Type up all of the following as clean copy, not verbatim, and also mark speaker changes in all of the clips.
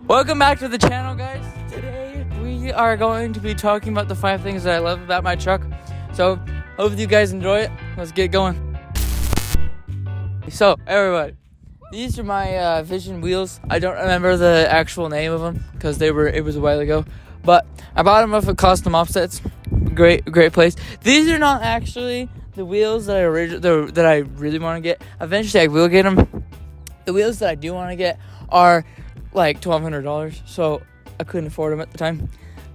Speaker 1: Welcome back to the channel, guys. Today we are going to be talking about the 5 things that I love about my truck. So hope you guys enjoy it. Let's get going. So everybody, these are my Vision wheels. I don't remember the actual name of them because it was a while ago, but I bought them off of Custom Offsets. Great place. These are not actually the wheels that I really want to get. Eventually I will get them. The wheels that I do want to get are like $1,200, so I couldn't afford them at the time.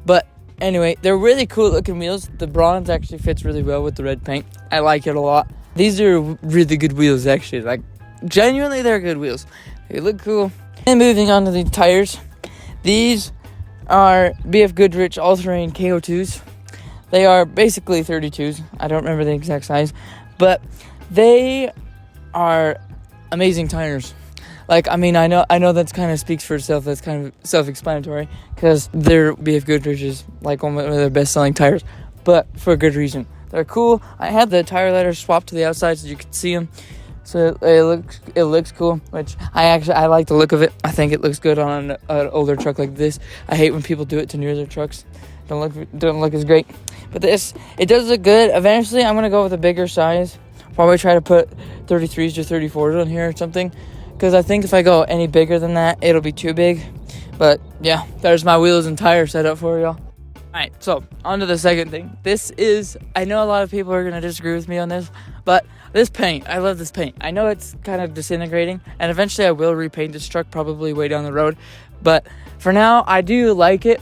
Speaker 1: But anyway, they're really cool looking wheels. The bronze actually fits really well with the red paint. I like it a lot. These are really good wheels, actually. Like, genuinely, they're good wheels. They look cool. And moving on to the tires. These are BF Goodrich All-Terrain KO2s. They are basically 32s. I don't remember the exact size, but they are amazing tires. Like, I mean, I know that's kind of speaks for itself. That's kind of self-explanatory because they're BF Goodrich is like one of their best-selling tires, but for a good reason. They're cool. I had the tire letters swapped to the outside so you could see them. So it looks cool, which I like the look of it. I think it looks good on an older truck like this. I hate when people do it to newer trucks. Don't look as great. But this, it does look good. Eventually, I'm gonna go with a bigger size. Probably try to put 33s or 34s on here or something. Because I think if I go any bigger than that, it'll be too big. But yeah, there's my wheels and tire setup for y'all. Alright, so on to the second thing. This is, I know a lot of people are going to disagree with me on this, but this paint, I love this paint. I know it's kind of disintegrating, and eventually I will repaint this truck probably way down the road. But for now, I do like it.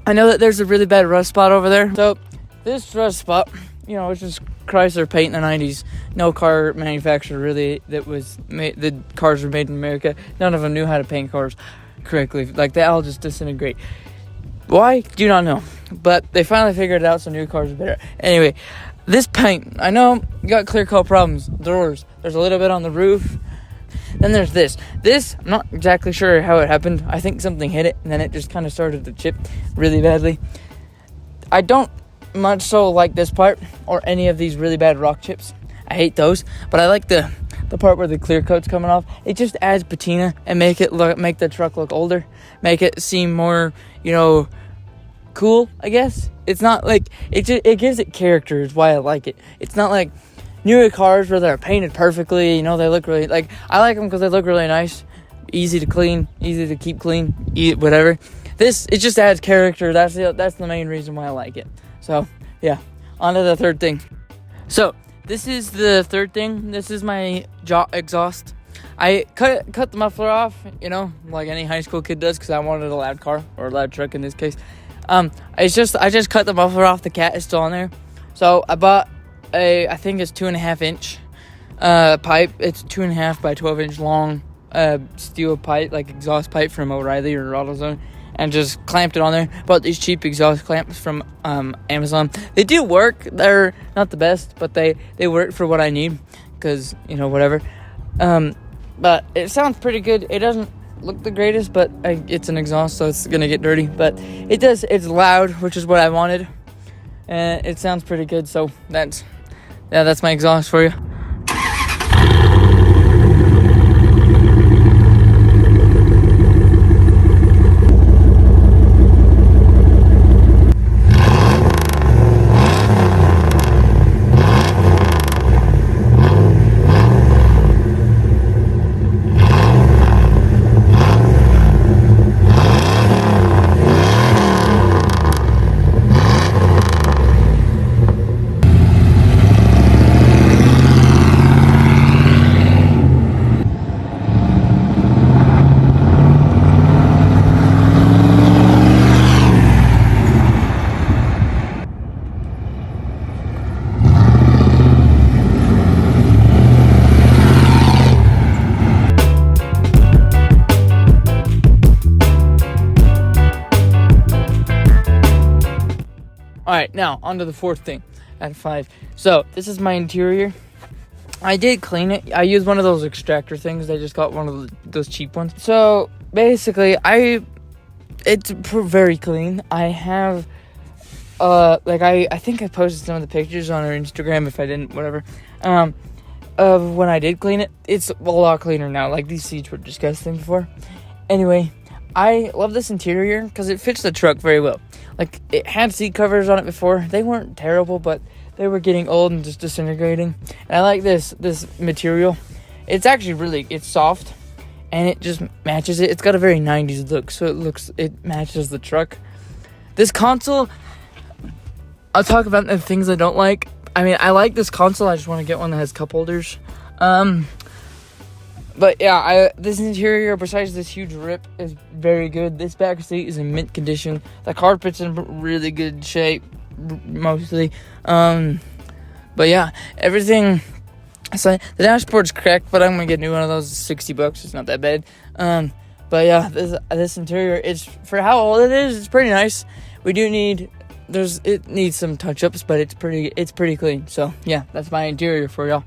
Speaker 1: I know that there's a really bad rust spot over there. So this rust spot, you know, it's just Chrysler paint in the 90s. No car manufacturer really that was made, the cars were made in America. None of them knew how to paint cars correctly. Like, they all just disintegrate. Why? Do not know. But they finally figured it out, so new cars are better. Anyway, this paint, I know you got clear coat problems. Doors. There's a little bit on the roof. Then there's this. This, I'm not exactly sure how it happened. I think something hit it, and then it just kind of started to chip really badly. I don't much so like this part or any of these really bad rock chips. I hate those, but I like the part where the clear coat's coming off. It just adds patina and make the truck look older, make it seem more, you know, cool, I guess. It's not like it gives it character is why I like it. It's not like newer cars where they're painted perfectly, you know, they look really, like, I like them because they look really nice, easy to clean, easy to keep clean, whatever. This, it just adds character. That's the main reason why I like it. So, yeah, on to the third thing. So, this is the third thing. This is my exhaust. I cut the muffler off, you know, like any high school kid does, because I wanted a loud car, or a loud truck in this case. I just cut the muffler off. The cat is still on there. So, I bought I think it's 2.5 inch pipe. It's 2.5 by 12 inch long steel pipe, like exhaust pipe from O'Reilly or AutoZone. And just clamped it on there. Bought these cheap exhaust clamps from Amazon. They do work. They're not the best, but they work for what I need. Because, you know, whatever. But it sounds pretty good. It doesn't look the greatest, but it's an exhaust, so it's going to get dirty. But it does. It's loud, which is what I wanted. And it sounds pretty good. So that's my exhaust for you. Alright, now, on to the fourth thing out of 5. So, this is my interior. I did clean it. I used one of those extractor things. I just got one of those cheap ones. So, basically, it's very clean. I have, I think I posted some of the pictures on our Instagram. If I didn't, whatever. Of when I did clean it. It's a lot cleaner now. Like, these seats were disgusting before. Anyway, I love this interior because it fits the truck very well. Like, it had seat covers on it before. They weren't terrible, but they were getting old and just disintegrating. And I like this material. It's actually it's soft, and it just matches it. It's got a very 90s look, so it matches the truck. This console, I'll talk about the things I don't like. I mean, I like this console. I just want to get one that has cup holders. But yeah, this interior, besides this huge rip, is very good. This back seat is in mint condition. The carpet's in really good shape, mostly. But yeah, everything. So the dashboard's cracked, but I'm gonna get a new one of those. $60. It's not that bad. But yeah, this interior, it's for how old it is. It's pretty nice. It needs some touch-ups, but it's pretty clean. So yeah, that's my interior for y'all.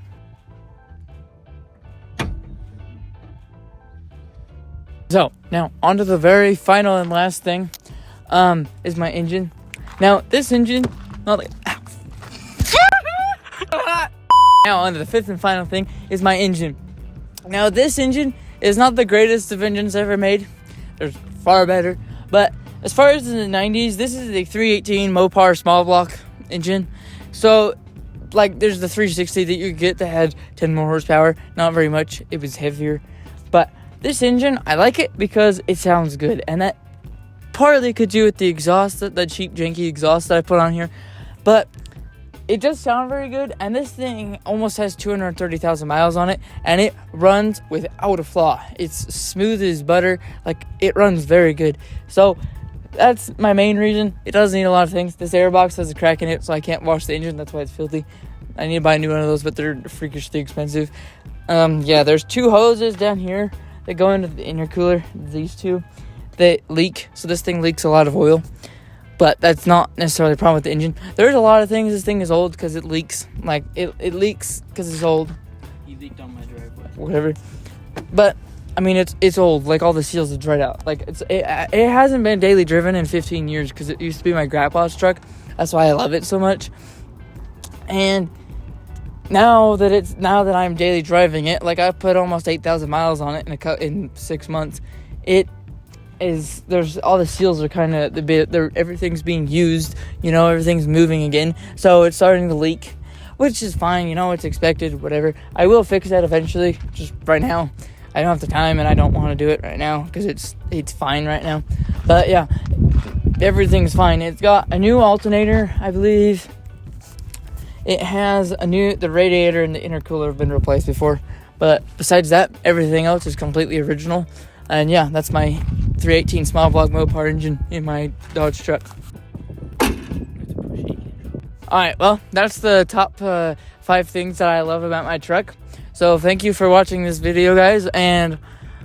Speaker 1: So, now, on to the very final and last thing, is my engine. Now, this engine, now, on to the fifth and final thing, is my engine. Now, this engine is not the greatest of engines ever made. There's far better. But, as far as in the 90s, this is the 318 Mopar small block engine. So, like, there's the 360 that you get that had 10 more horsepower. Not very much. It was heavier. But this engine, I like it because it sounds good, and that partly could do with the exhaust, the cheap, janky exhaust that I put on here, but it does sound very good, and this thing almost has 230,000 miles on it, and it runs without a flaw. It's smooth as butter. Like, it runs very good. So that's my main reason. It does need a lot of things. This airbox has a crack in it, so I can't wash the engine. That's why it's filthy. I need to buy a new one of those, but they're freakishly expensive. Yeah, there's two hoses down here that go into the intercooler. These two, they leak, so this thing leaks a lot of oil, but that's not necessarily a problem with the engine. There's a lot of things. This thing is old because it leaks. Like, it leaks because it's old.
Speaker 2: You leaked on my driveway.
Speaker 1: Whatever. But I mean, it's old. Like, all the seals are dried out. Like, it hasn't been daily driven in 15 years because it used to be my grandpa's truck. That's why I love it so much. And now that I'm daily driving it, like, I put almost 8,000 miles on it in 6 months. There's all the seals are kind of everything's being used, everything's moving again, so it's starting to leak, which is fine, it's expected, whatever. I will fix that eventually. Just right now, I don't have the time, and I don't want to do it right now because it's fine right now. But yeah, everything's fine. It's got a new alternator, I believe. It has the radiator and the intercooler have been replaced before. But besides that, everything else is completely original. And yeah, that's my 318 small block Mopar engine in my Dodge truck. Alright, well, that's the top 5 things that I love about my truck. So thank you for watching this video, guys. And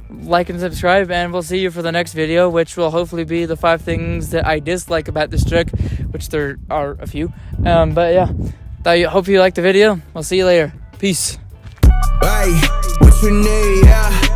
Speaker 1: like and subscribe, and we'll see you for the next video, which will hopefully be the 5 things that I dislike about this truck, which there are a few. But yeah. I hope you liked the video. I'll see you later. Peace. Hey, what you need, yeah.